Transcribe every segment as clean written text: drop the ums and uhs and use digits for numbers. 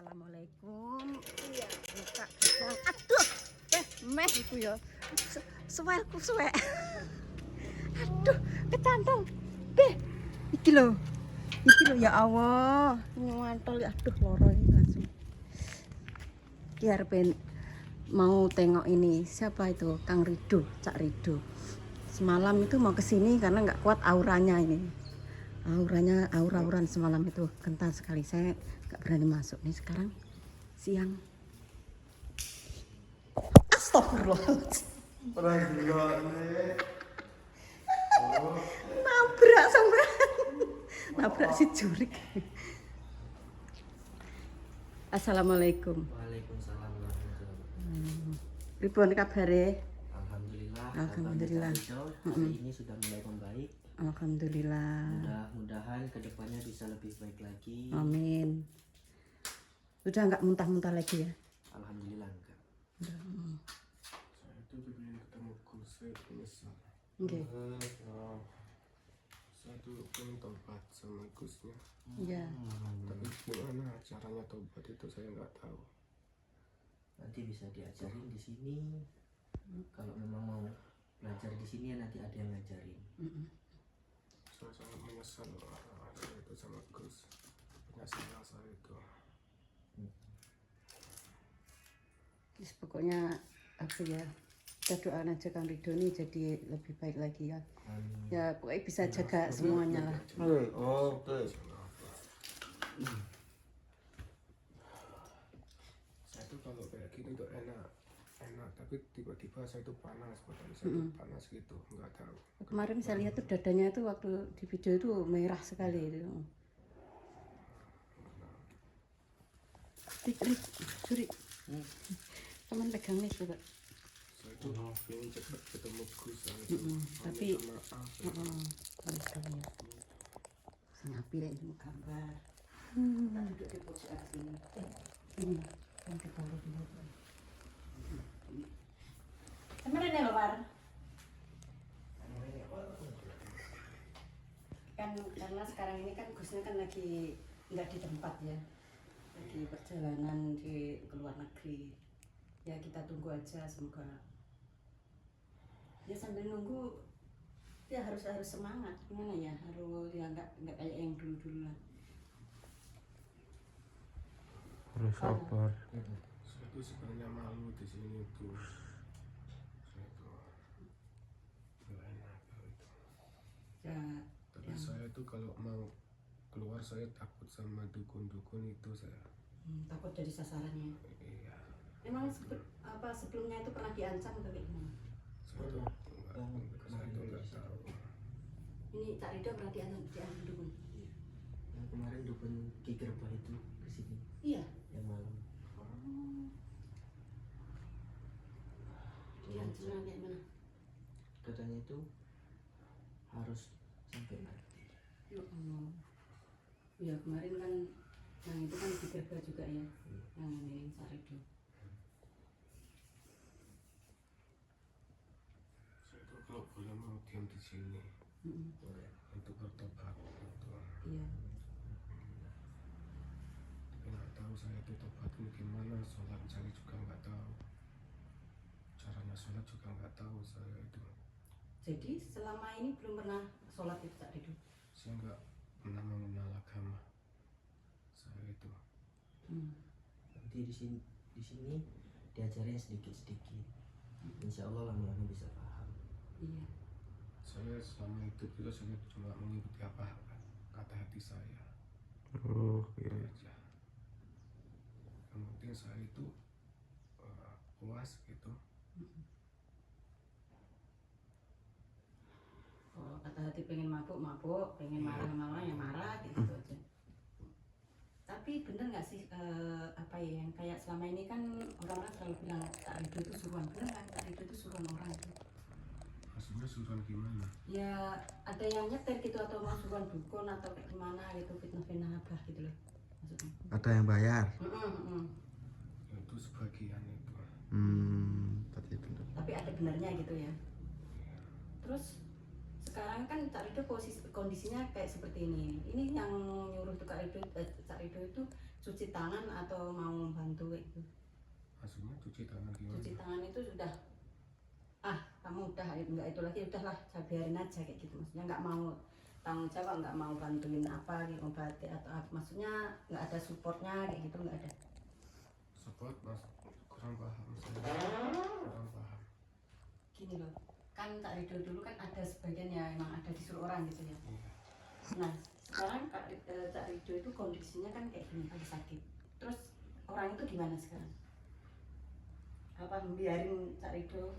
Assalamualaikum. Iya, buka gedang. Aduh, meh iku ya. Suwelku suwek. Aduh, kecantol. Beh, iki lho. Iki lho ya Allah. Nyantol aduh loro ini langsung. Ki arepe mau tengok ini. Siapa itu? Kang Rido, Cak Rido. Semalam itu mau kesini karena nggak kuat auranya ini. Aura-auran semalam itu kental sekali. Saya nggak berani masuk nih sekarang siang. Astagfirullah. Nabrak sampai nabrak si jurik. Assalamualaikum. Waalaikumsalam warahmatullahi wabarakatuh. Pripun kabare? Alhamdulillah. Alhamdulillah. Hari ini sudah mulai membaik. Alhamdulillah. Mudah-mudahan kedepannya bisa lebih baik lagi. Amin. Udah nggak muntah-muntah lagi ya? Alhamdulillah enggak. Saya itu juga ketemu Gus, saya menyesal. Oke. Saya tuh pengen tobat sama Gusnya. Iya. Tapi gimana caranya tobat itu saya nggak tahu. Nanti bisa diajarin di sini. Kalau memang mau belajar di sini ya nanti ada yang ngajarin. Saya sangat menyesal saya itu sama Gus. Menyesal saya itu. Terus pokoknya apa ya? Kita doakan aja Kang Rido ini jadi lebih baik lagi ya. Ya pokoknya bisa jaga semuanya lah. Oke. Saya tuh kalau kayak gini tuh enak, tapi tiba-tiba saya tuh panas, badan saya tuh panas gitu, nggak tahu. Kemarin saya lihat tuh dadanya itu waktu di video itu merah sekali itu. Rik, curi. Teman pegang nih coba. Saya tuh pengen cepat ketemu Gus, saya tuh Tapi minta maaf. panas sekali ya. Sengapi lah ini gambar. Kita duduk di pojokan sini. Ini yang kita lihat dulu. Sebenarnya loh, Par. Kan karena sekarang ini kan Gusnya kan lagi nggak di tempat ya, lagi perjalanan di luar negeri. Ya kita tunggu aja, semoga ya sambil nunggu ya harus semangat, gimana ya, harus ya nggak kayak yang dulu lah. Harus sabar. Saya tuh sebenarnya malu di sini tuh. Saya tuh nggak enak gitu. Ya Tapi saya tuh kalau mau keluar saya takut sama dukun-dukun itu saya. takut jadi sasarannya. Iya. Emang sebelumnya itu pernah diancam atau kayak gimana? Saya tuh nggak tahu. Ini Cak Rido pernah diancam dukun? Yang kemarin dukun Ki Gerbah itu ke sini Iya. yang malam. Diancam kayak gimana? Katanya itu harus sampai mati. Ya Allah. Ya kemarin kan yang itu kan digerba juga ya, yang ini Cak Rido. Saya tuh kalau boleh mau diam di sini untuk bertobat gitu. Iya. Tapi nggak tahu saya itu tobat ini gimana, sholat saya juga nggak tahu. Caranya sholat juga nggak tahu saya itu. Jadi selama ini belum pernah sholat itu Cak Rido? Saya nggak pernah mengenal agama. Saya itu. Nanti di sini diajarin sedikit-sedikit. Insya Allah lama-lama bisa paham. Iya. Saya selama hidup itu saya cuma mengikuti apa kata hati saya. Oh, iya. Aja. Yang penting saya itu puas gitu. Oh, kata hati pengen mabuk, pengen marah ya marah gitu aja. Tapi bener nggak sih apa ya yang kayak selama ini kan orang-orang selalu bilang Cak Rido itu suruhan, bener kan Cak Rido itu suruhan orang itu? Maksudnya suruhan gimana? Ya ada yang nyetir gitu atau mau suruhan dukun atau kayak gimana gitu, fitnah abah gitu loh maksudnya. Ada yang bayar. Itu sebagian itu. Tadi benar. Tapi ada benarnya gitu ya. Terus sekarang kan Cak Rido kondisinya kayak seperti ini yang nyuruh tuh Cak Rido itu cuci tangan atau mau bantu itu? Maksudnya cuci tangan gimana? Cuci tangan itu sudah, kamu udah nggak itu lagi, udahlah saya biarin aja kayak gitu, maksudnya nggak mau tanggung jawab, nggak mau bantuin apa gitu, ngobati atau apa, maksudnya nggak ada supportnya kayak gitu, nggak ada. Support mas, kurang paham saya. Kurang paham. Gini loh, kan Cak Rido dulu kan ada sebagian ya emang ada disuruh orang gitu ya. Iya. Nah sekarang Cak Rido itu kondisinya kan kayak gini, lagi sakit. Terus orang itu gimana sekarang? Apa membiarin Cak Rido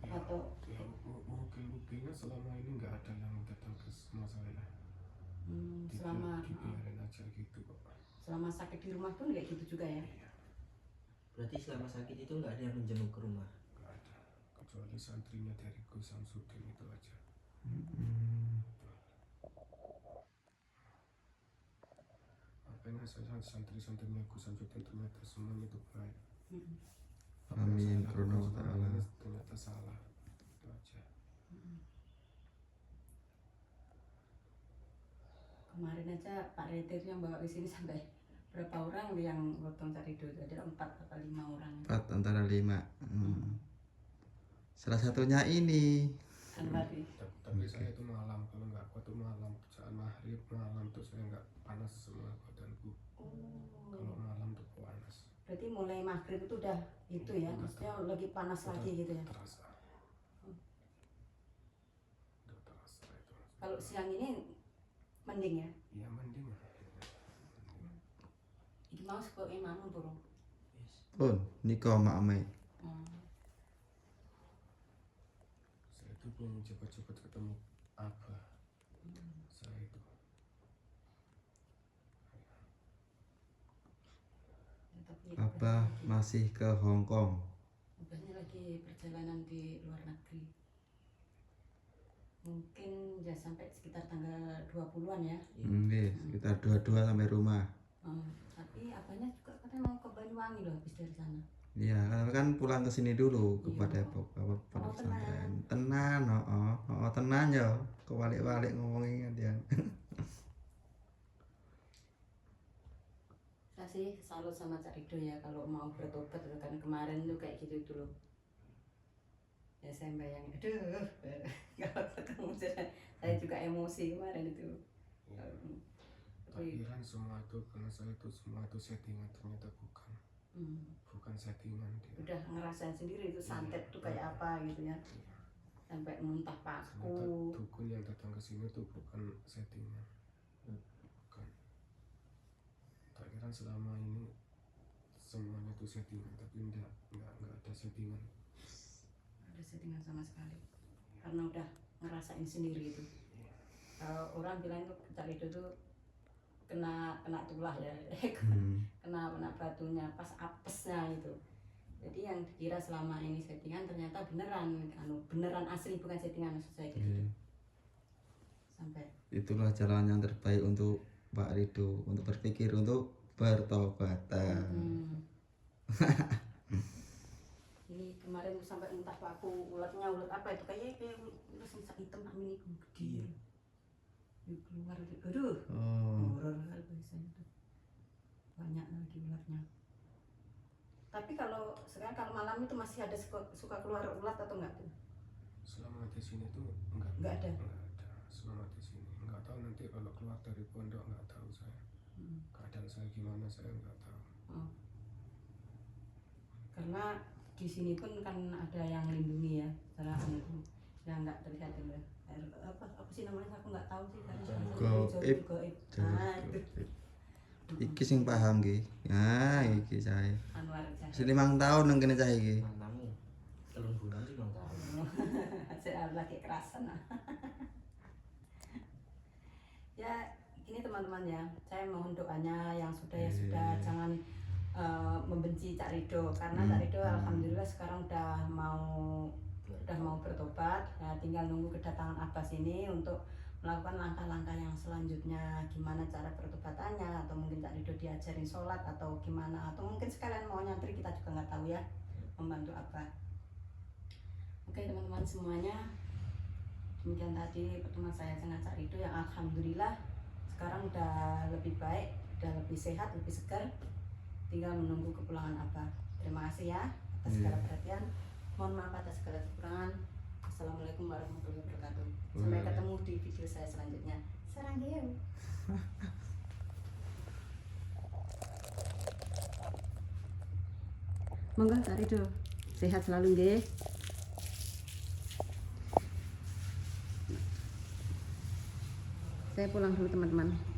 Ya, atau ya mungkin selama ini nggak ada yang datang ke rumah saya. selama Dibiarin aja gitu kok. selama sakit di rumah pun kayak gitu juga ya? Iya, Berarti selama sakit itu nggak ada yang menjenguk ke rumah. nggak ada. Kecuali santrinya dari Gus Samsudin itu aja. Makanya saya santri-santrinya Gus Samsudin ternyata semuanya itu baik. Apa yang Amin, saya karena lakukan selama ta'ala. ini ternyata salah. Itu aja. Kemarin aja Pak Rete itu yang bawa ke sini sampai berapa orang yang gotong Cak Rido? Ada 4 atau 5 orang. 4 antara 5. Salah satunya ini. Anwari. Tapi saya itu malam, kalau nggak kuat itu malam, saat maghrib malam tuh saya nggak panas semua badanku. Kalau malam tuh panas. Berarti mulai maghrib itu udah itu ya, maksudnya lagi panas lagi gitu ya. Terasa. Udah terasa itu. Kalau siang ini mending ya. Iya mending. Iki mau kok imam burung. Pun niko makme. Saya itu pengen cepat-cepat ketemu Abah. Saya itu. Ya, tapi Abah masih ke Hong Kong. Abahnya lagi perjalanan di luar negeri. Mungkin ya sampai sekitar tanggal 20-an ya. Sekitar 22 sampai rumah. Tapi abahnya juga katanya mau ke Banyuwangi loh habis dari sana. Iya, kan pulang ke sini dulu ke Iya. Depok apa Oh, pesantren. Tenan, tenan ya. Kebalik-balik ngomongin dia. Saya sih salut sama Cak Rido ya kalau mau bertobat itu kan kemarin tuh kayak gitu itu loh. Ya saya bayangin, aduh, kalau ketemu saya juga emosi kemarin itu. Iya. Tapi, Takbiran semua itu karena saya itu semua itu settingan, ternyata bukan. Bukan settingan dia. udah ngerasain sendiri itu santet tuh kayak apa gitu ya, Iya. sampai muntah Ternyata paku. dukun yang datang ke sini tuh bukan settingan. Bukan. Tak kira selama ini semuanya tuh settingan, tapi enggak ada settingan. Ada settingan sama sekali karena udah ngerasain sendiri itu. Kalau orang bilang itu Cak Rido tuh kena tulah ya, kena batunya pas apesnya itu. Jadi yang dikira selama ini settingan ternyata beneran asli, bukan settingan maksud saya gitu. Sampai Itulah jalan yang terbaik untuk Pak Rido, untuk berpikir untuk bertobat. ini kemarin tuh sampai muntah paku, ulat apa itu kayak ulat sisa hitam ini gede. Keluar gitu. Aduh. Horor kali biasanya tuh. Banyak lagi ulatnya. Tapi kalau sekarang kalau malam itu masih ada suka keluar ulat atau enggak tuh? Selama di sini tuh enggak Enggak ada. Selama di sini enggak tahu, nanti kalau keluar dari pondok enggak tahu saya. Keadaan saya gimana saya enggak tahu. Karena di sini pun kan ada yang lindungi ya, salah yang enggak terlihat ya. Apa sih namanya, aku nggak tahu sih Gaib. Iki sing paham ki. Nah, iki saya. Anwar Zahid. 5 tahun nang kene cah iki. Mantamu 3 bulan sih belum tahu. Saya lagi kerasan. Ya ini teman-teman ya, saya mohon doanya yang sudah jangan membenci Cak Rido, karena Cak Rido alhamdulillah sekarang udah mau bertobat. Nah, tinggal nunggu kedatangan Abbas ini untuk melakukan langkah-langkah yang selanjutnya, gimana cara pertobatannya, atau mungkin Cak Rido diajarin sholat atau gimana, atau mungkin sekalian mau nyantri, kita juga nggak tahu ya, membantu apa. Oke teman-teman semuanya, demikian tadi pertemuan saya dengan Cak Rido yang alhamdulillah sekarang udah lebih baik udah lebih sehat, lebih segar. Tinggal menunggu kepulangan Abah. Terima kasih ya atas segala perhatian. Mohon maaf atas segala kekurangan. Assalamualaikum warahmatullahi wabarakatuh. Sampai ketemu di video saya selanjutnya. Saranghae. Monggo Kak Rido, sehat selalu nggih. Saya pulang dulu teman-teman.